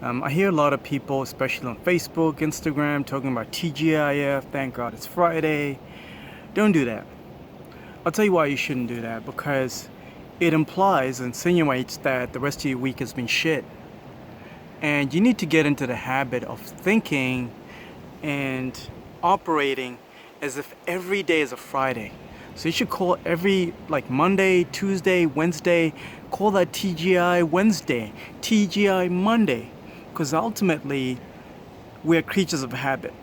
I hear a lot of people, especially on Facebook, Instagram, talking about TGIF, thank God it's Friday. Don't do that. I'll tell you why you shouldn't do that, because it implies, insinuates that the rest of your week has been shit. And you need to get into the habit of thinking and operating as if every day is a Friday. So you should call every, like Monday, Tuesday, Wednesday, call that TGI Wednesday, TGI Monday. Because ultimately, we're creatures of habit.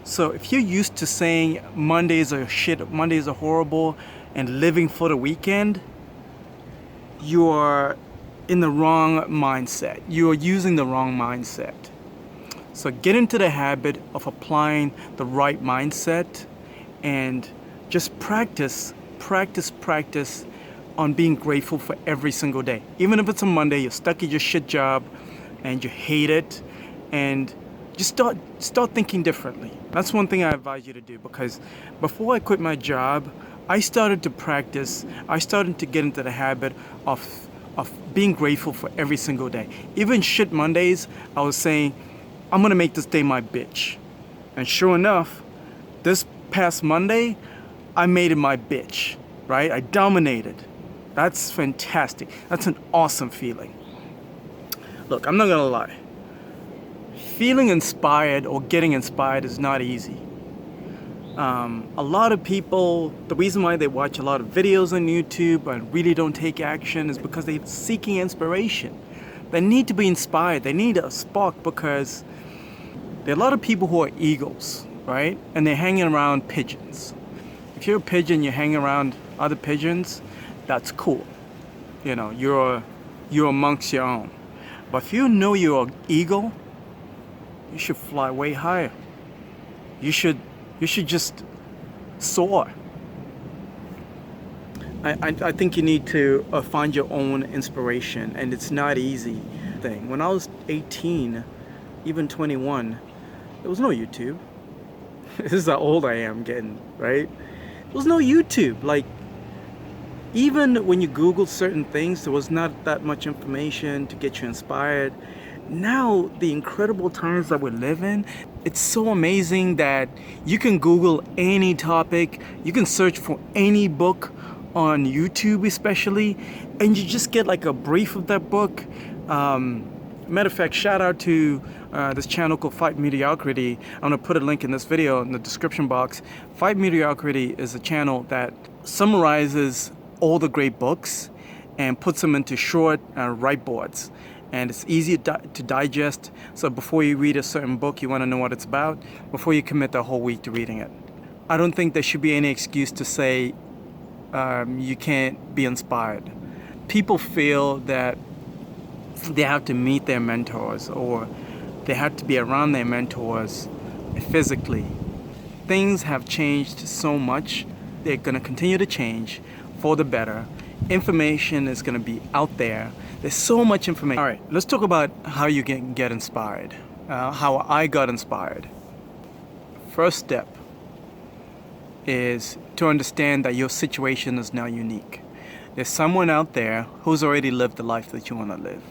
So if you're used to saying Mondays are shit, Mondays are horrible, and living for the weekend, you are in the wrong mindset. You are using the wrong mindset. So get into the habit of applying the right mindset and just practice on being grateful for every single day. Even if it's a Monday, you're stuck at your shit job and you hate it, and just start thinking differently. That's one thing I advise you to do, because before I quit my job, I started to practice, I started to get into the habit of being grateful for every single day. Even shit Mondays, I was saying, I'm gonna make this day my bitch. And sure enough, this past Monday, I made it my bitch, right? I dominated. That's fantastic. That's an awesome feeling. Look, I'm not gonna lie. Feeling inspired or getting inspired is not easy. A lot of people, the reason why they watch a lot of videos on YouTube and really don't take action is because they're seeking inspiration. They need to be inspired. They need a spark, because there are a lot of people who are eagles, right? And they're hanging around pigeons. If you're a pigeon, you're hanging around other pigeons, that's cool. You know, you're amongst your own. But if you know you're an eagle, you should fly way higher. You should just soar. I think you need to find your own inspiration, and it's not easy thing. When I was 18, even 21, there was no YouTube. This is how old I am getting, right? There was no YouTube. Like, even when you Google certain things, there was not that much information to get you inspired. Now, the incredible times that we live in, it's so amazing that you can Google any topic, you can search for any book on YouTube especially, and you just get like a brief of that book. Matter of fact, shout out to this channel called Fight Mediocrity. I'm gonna put a link in this video in the description box. Fight Mediocrity is a channel that summarizes all the great books and puts them into short write boards. And it's easy to digest. So before you read a certain book, you want to know what it's about before you commit the whole week to reading it. I don't think there should be any excuse to say you can't be inspired. People feel that they have to meet their mentors, or they have to be around their mentors physically. Things have changed so much. They're going to continue to change for the better. Information is going to be out there. There's so much information. All right, let's talk about how you can get inspired, how I got inspired. First step is to understand that your situation is now unique. There's someone out there who's already lived the life that you want to live.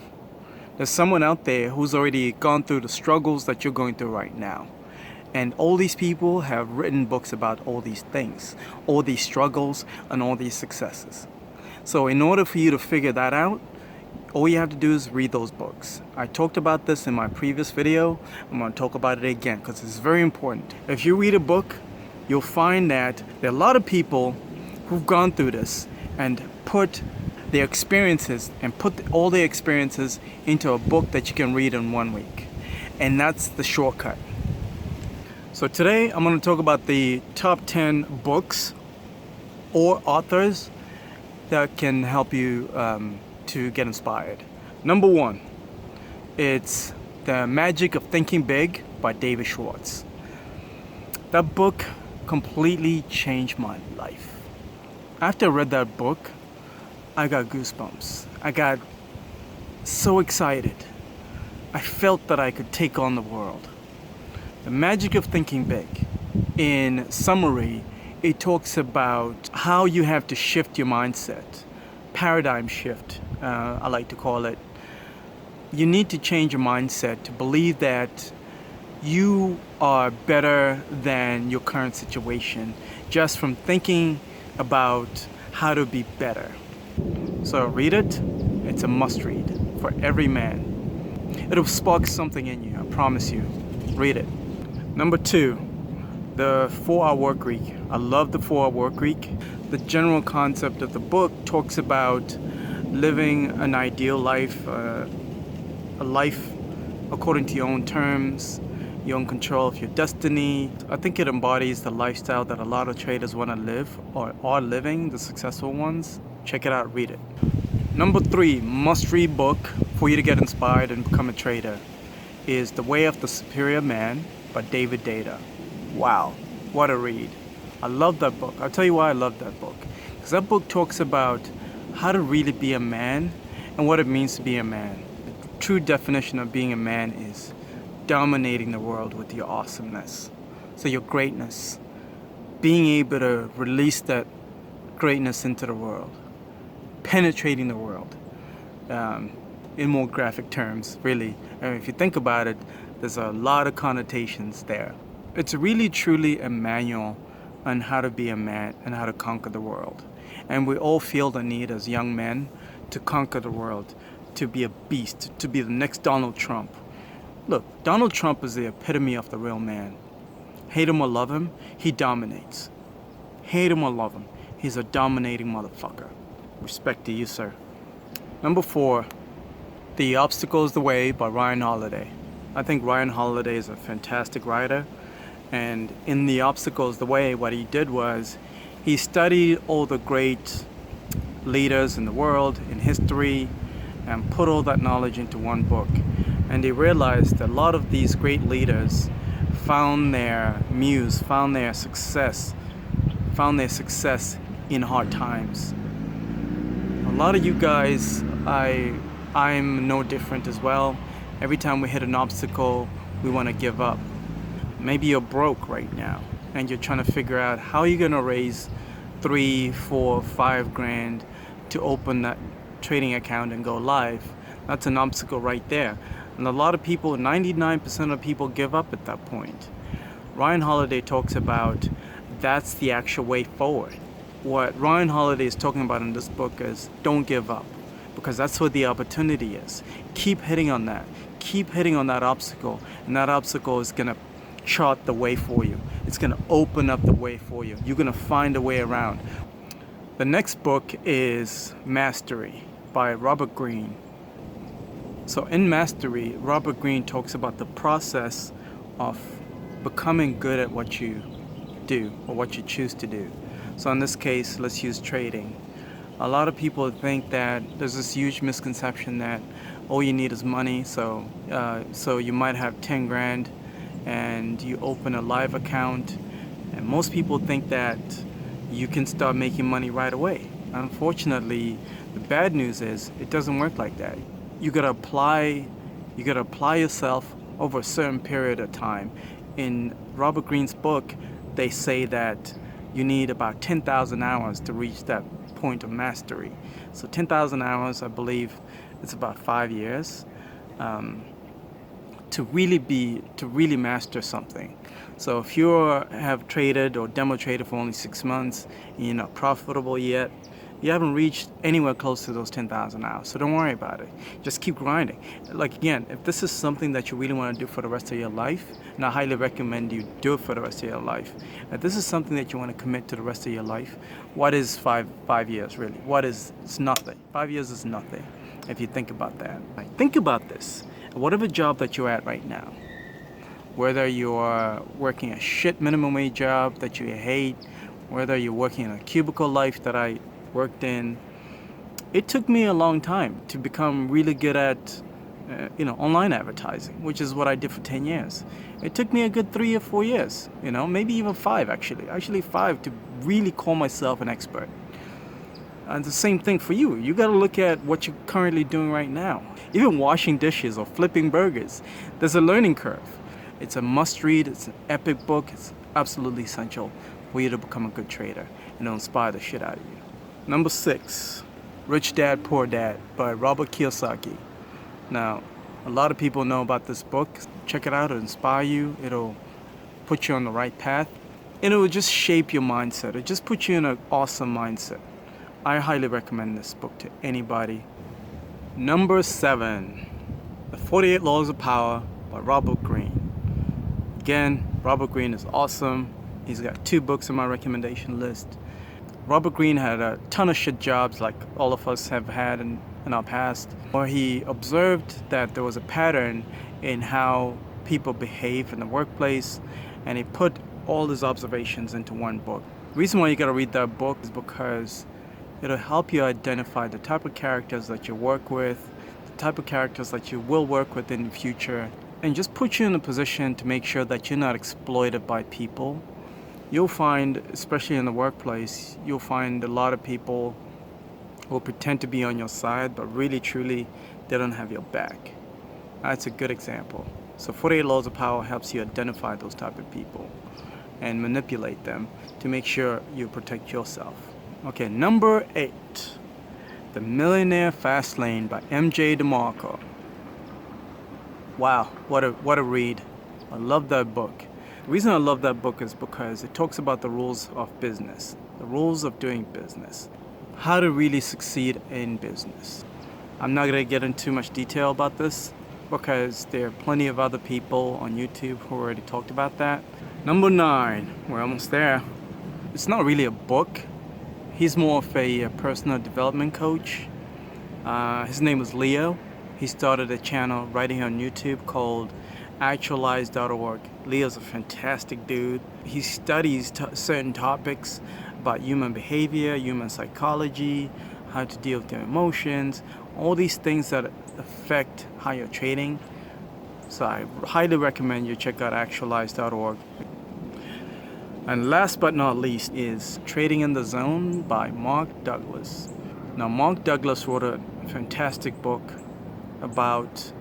There's someone out there who's already gone through the struggles that you're going through right now. And all these people have written books about all these things, all these struggles, and all these successes. So in order for you to figure that out, all you have to do is read those books. I talked about this in my previous video. I'm going to talk about it again because it's very important. If you read a book, you'll find that there are a lot of people who've gone through this and put their experiences and put all their experiences into a book that you can read in 1 week. And that's the shortcut. So today I'm going to talk about the top 10 books or authors that can help you to get inspired. Number 1, it's The Magic of Thinking Big by David Schwartz. That book completely changed my life. After I read that book, I got goosebumps. I got so excited. I felt that I could take on the world. The Magic of Thinking Big. In summary, it talks about how you have to shift your mindset. Paradigm shift, I like to call it. You need to change your mindset to believe that you are better than your current situation just from thinking about how to be better. So read it. It's a must read for every man. It'll spark something in you, I promise you. Read it. Number 2, the 4-hour work week. I love the 4-hour work week. The general concept of the book talks about living an ideal life, a life according to your own terms, your own control of your destiny. I think it embodies the lifestyle that a lot of traders want to live or are living, the successful ones. Check it out, read it. Number 3, must-read book for you to get inspired and become a trader is The Way of the Superior Man by David Data. Wow, what a read. I love that book. I'll tell you why I love that book. Because that book talks about how to really be a man and what it means to be a man. The true definition of being a man is dominating the world with your awesomeness. So your greatness. Being able to release that greatness into the world. Penetrating the world. In more graphic terms, really. I mean, if you think about it, there's a lot of connotations there. It's really truly a manual on how to be a man and how to conquer the world. And we all feel the need as young men to conquer the world, to be a beast, to be the next Donald Trump. Look, Donald Trump is the epitome of the real man. Hate him or love him, he dominates. Hate him or love him, he's a dominating motherfucker. Respect to you, sir. Number 4, The Obstacle is the Way by Ryan Holiday. I think Ryan Holiday is a fantastic writer. And in The Obstacle is the Way, what he did was he studied all the great leaders in the world, in history, and put all that knowledge into one book. And he realized that a lot of these great leaders found their muse, found their success in hard times. A lot of you guys, I'm no different as well. Every time we hit an obstacle, we want to give up. Maybe you're broke right now and you're trying to figure out how you're going to raise 3, 4, 5 grand to open that trading account and go live. That's an obstacle right there. And a lot of people, 99% of people give up at that point. Ryan Holiday talks about that's the actual way forward. What Ryan Holiday is talking about in this book is don't give up, because that's where the opportunity is. Keep hitting on that. Keep hitting on that obstacle, and that obstacle is going to chart the way for you. It's going to open up the way for you. You're going to find a way around. The next book is Mastery by Robert Greene. So in Mastery, Robert Greene talks about the process of becoming good at what you do or what you choose to do. So in this case, let's use trading. A lot of people think that there's this huge misconception that all you need is money. So you might have 10 grand and you open a live account, and most people think that you can start making money right away. Unfortunately, the bad news is it doesn't work like that. You gotta apply yourself over a certain period of time. In Robert Greene's book, they say that you need about 10,000 hours to reach that point of mastery. So 10,000 hours, I believe, it's about 5 years to really master something. So if you have traded or demo traded for only 6 months and you're not profitable yet, you haven't reached anywhere close to those 10,000 hours. So don't worry about it. Just keep grinding. Like again, if this is something that you really want to do for the rest of your life, and I highly recommend you do it for the rest of your life. If this is something that you want to commit to the rest of your life, what is five years really? It's nothing. 5 years is nothing if you think about that. Think about this. Whatever job that you're at right now, whether you're working a shit minimum wage job that you hate, whether you're working in a cubicle life that I worked in, it took me a long time to become really good at online advertising, which is what I did for 10 years. It took me a good 3 or 4 years, maybe even 5 actually 5 to really call myself an expert. And the same thing for you. You got to look at what you're currently doing right now. Even washing dishes or flipping burgers, there's a learning curve. It's a must read, it's an epic book, it's absolutely essential for you to become a good trader and it'll inspire the shit out of you. Number 6, Rich Dad, Poor Dad by Robert Kiyosaki. Now, A lot of people know about this book. Check it out, it'll inspire you, it'll put you on the right path, and it will just shape your mindset. It'll just put you in an awesome mindset. I highly recommend this book to anybody. Number 7, The 48 Laws of Power by Robert Greene. Again, Robert Greene is awesome. He's got 2 books on my recommendation list. Robert Greene had a ton of shit jobs like all of us have had in our past, where he observed that there was a pattern in how people behave in the workplace, and he put all his observations into one book. The reason why you gotta read that book is because it'll help you identify the type of characters that you work with, the type of characters that you will work with in the future, and just put you in a position to make sure that you're not exploited by people. You'll find, especially in the workplace, you'll find a lot of people who pretend to be on your side, but really truly they don't have your back. That's a good example. So 48 Laws of Power helps you identify those type of people and manipulate them to make sure you protect yourself. Okay, number 8, The Millionaire Fast Lane by M.J. DeMarco. Wow, what a read. I love that book. The reason I love that book is because it talks about the rules of business, the rules of doing business, how to really succeed in business. I'm not going to get into much detail about this because there are plenty of other people on YouTube who already talked about that. Number 9, we're almost there. It's not really a book. He's more of a personal development coach. His name is Leo. He started a channel right here on YouTube called Actualize.org. Leo's a fantastic dude. He studies certain topics about human behavior, human psychology, how to deal with your emotions, all these things that affect how you're trading. So I highly recommend you check out Actualize.org. And last but not least is Trading in the Zone by Mark Douglas. Now, Mark Douglas wrote a fantastic book about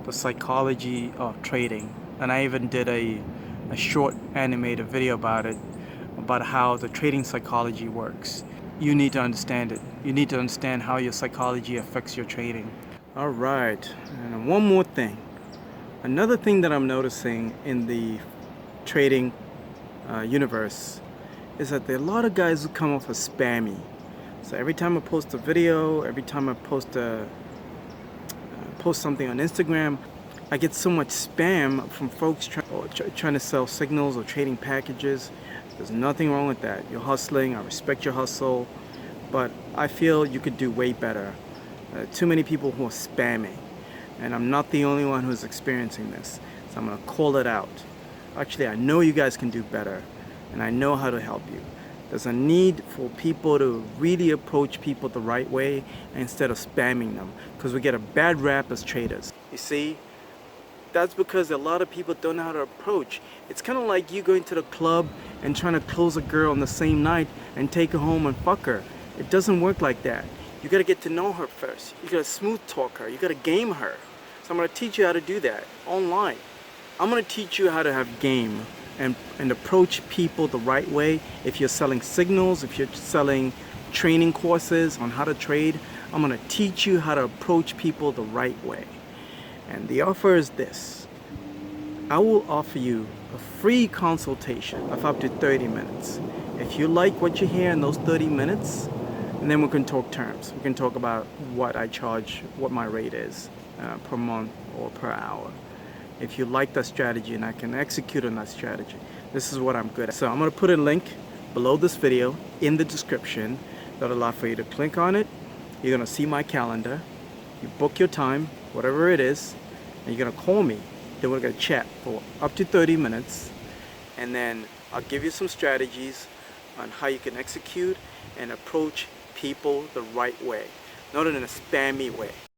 the psychology of trading, and I even did a short animated video about it, about how the trading psychology works. You need to understand it. You need to understand how your psychology affects your trading. All right, and one more thing. Another thing that I'm noticing in the trading universe is that there are a lot of guys who come off as spammy. So every time I post a video, every time I post something on Instagram, I get so much spam from folks trying to sell signals or trading packages. There's nothing wrong with that. You're hustling, I respect your hustle, but I feel you could do way better. Too many people who are spamming, and I'm not the only one who's experiencing this, so I'm gonna call it out. Actually, I know you guys can do better, and I know how to help you. There's a need for people to really approach people the right way instead of spamming them, because we get a bad rap as traders. You see, that's because a lot of people don't know how to approach. It's kind of like you going to the club and trying to close a girl on the same night and take her home and fuck her. It doesn't work like that. You gotta get to know her first. You gotta smooth talk her. You gotta game her. So I'm gonna teach you how to do that online. I'm gonna teach you how to have game and approach people the right way. If you're selling signals, if you're selling training courses on how to trade, I'm gonna teach you how to approach people the right way. And the offer is this. I will offer you a free consultation of up to 30 minutes. If you like what you hear in those 30 minutes, and then we can talk terms. We can talk about what I charge, what my rate is per month or per hour. If you like that strategy and I can execute on that strategy, this is what I'm good at. So I'm gonna put a link below this video in the description that'll allow for you to click on it. You're gonna see my calendar. You book your time, whatever it is, and you're gonna call me. Then we're gonna chat for up to 30 minutes, and then I'll give you some strategies on how you can execute and approach people the right way, not in a spammy way.